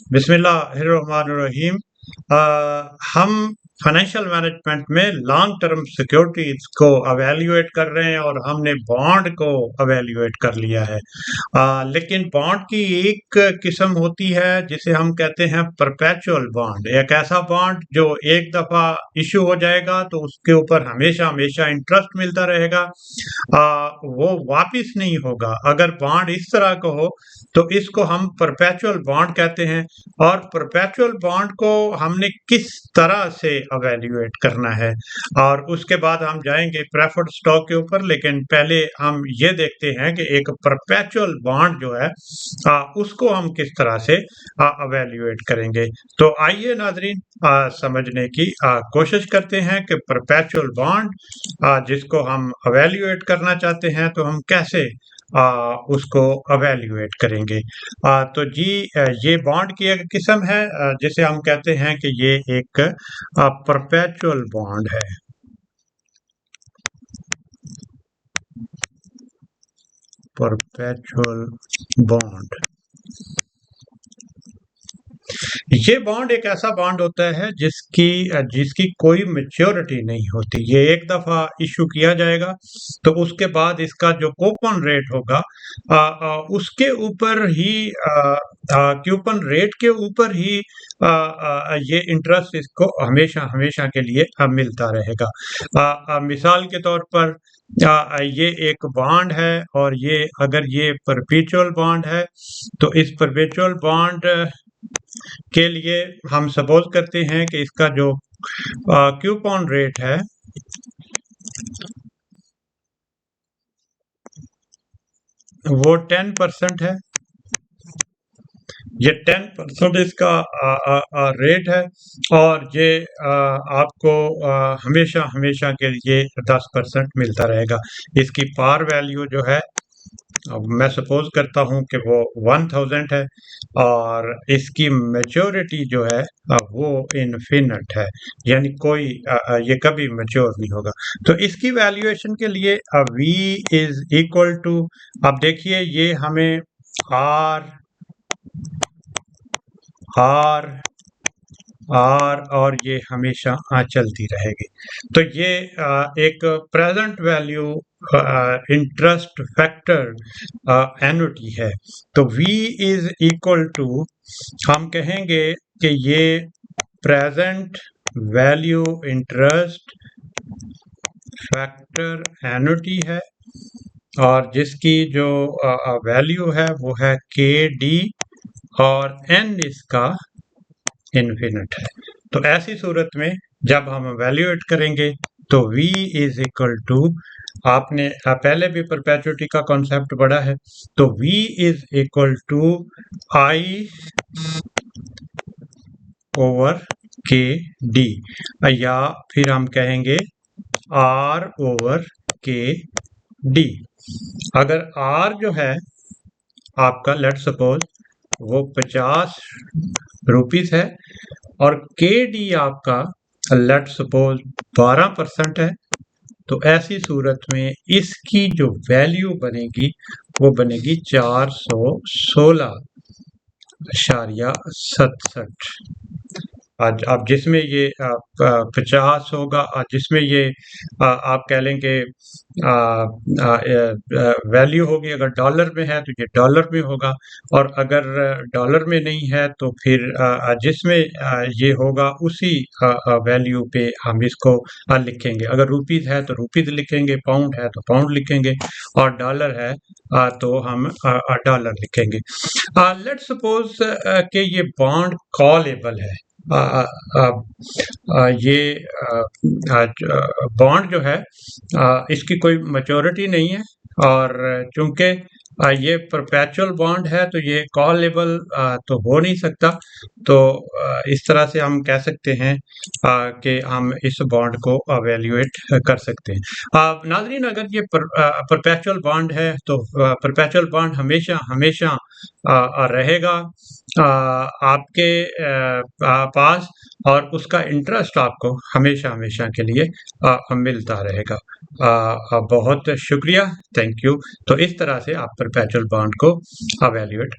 बिस्मिल्लाहिर्रहमानिर्रहीम। हम financial management में लॉन्ग टर्म सिक्योरिटीज को अवेल्युएट कर रहे हैं और हमने बॉन्ड को अवेल्युएट कर लिया है। लेकिन बॉन्ड की एक किस्म होती है जिसे हम कहते हैं परपेचुअल बॉन्ड। एक ऐसा बॉन्ड जो एक दफा इशू हो जाएगा तो उसके ऊपर हमेशा हमेशा इंटरेस्ट मिलता रहेगा, वो वापिस नहीं होगा। अगर बॉन्ड इस तरह का हो तो इसको हम परपेचुअल बॉन्ड कहते हैं। और परपेचुअल बॉन्ड को हमने किस तरह से अवेल्युएट करना है, और उसके बाद हम जाएंगे प्रेफर्ड स्टॉक के ऊपर। लेकिन पहले हम ये देखते हैं कि एक परपेचुअल बॉन्ड जो है उसको हम किस तरह से अवेल्युएट करेंगे। तो आइए नाजरीन, समझने की कोशिश करते हैं कि परपेचुअल बॉन्ड जिसको हम अवेल्युएट करना चाहते हैं तो हम कैसे उसको अवेल्युएट करेंगे। तो जी, ये बॉन्ड की एक किस्म है जिसे हम कहते हैं कि ये एक परपेचुअल बॉन्ड है। परपेचुअल बॉन्ड, ये बॉन्ड एक ऐसा बॉन्ड होता है जिसकी कोई मैच्योरिटी नहीं होती। ये एक दफा इशू किया जाएगा तो उसके बाद इसका जो कूपन रेट होगा उसके ऊपर ही कूपन रेट के ऊपर ही ये इंटरेस्ट इसको हमेशा हमेशा के लिए मिलता रहेगा। मिसाल के तौर पर ये एक बॉन्ड है और ये अगर ये परपेचुअल बॉन्ड है तो इस परपेचुअल बॉन्ड के लिए हम सपोज करते हैं कि इसका जो कूपन रेट है वो 10% है। ये 10% इसका रेट है और ये आपको हमेशा हमेशा के लिए 10% मिलता रहेगा। इसकी पार वैल्यू जो है, अब मैं सपोज करता हूं कि वो 1000 है और इसकी मैच्योरिटी जो है वो इनफिनिट है, यानी कोई ये कभी मैच्योर नहीं होगा। तो इसकी वैल्यूएशन के लिए v इज इक्वल टू, अब देखिए ये हमें आर और ये हमेशा चलती रहेगी। तो ये एक present value interest factor annuity है। तो v इज इक्वल टू, हम कहेंगे कि ये present value interest factor annuity है और जिसकी जो वैल्यू है वो है kd और n इसका इनफिनिट है। तो ऐसी सूरत में जब हम वैल्यूएट करेंगे तो v इज इक्वल टू, आपने पहले भी परपेचुइटी का कॉन्सेप्ट पढ़ा है, तो v is equal to i over K D, या फिर हम कहेंगे r ओवर के डी। अगर r जो है आपका, लेट सपोज वो 50 रुपीस है और के डी आपका लेट सपोज 12% है, तो ऐसी सूरत में इसकी जो वैल्यू बनेगी वो बनेगी 416.67। अब जिसमें ये 50 होगा, जिसमें ये आप कह लेंगे वैल्यू होगी, अगर डॉलर में है तो ये डॉलर में होगा, और अगर डॉलर में नहीं है तो फिर जिसमें ये होगा उसी वैल्यू पे हम इसको लिखेंगे। अगर रुपीज है तो रुपीज लिखेंगे, पाउंड है तो पाउंड लिखेंगे, और डॉलर है तो हम डॉलर लिखेंगे। लेट सपोज कि ये बॉन्ड कॉलेबल है। ये बॉन्ड जो है इसकी कोई मैच्योरिटी नहीं है, और चूंकि ये परपेचुअल बॉन्ड है तो ये कॉलेबल तो हो नहीं सकता। तो इस तरह से हम कह सकते हैं कि हम इस बॉन्ड को अवेल्युएट कर सकते हैं। नाज़रीन, अगर ये परपेचुअल बॉन्ड है तो परपेचुअल बॉन्ड हमेशा हमेशा रहेगा आपके पास, और उसका इंटरेस्ट आपको हमेशा हमेशा के लिए मिलता रहेगा। बहुत शुक्रिया, थैंक यू। तो इस तरह से आप परपेचुअल बॉन्ड को अवेल्युएट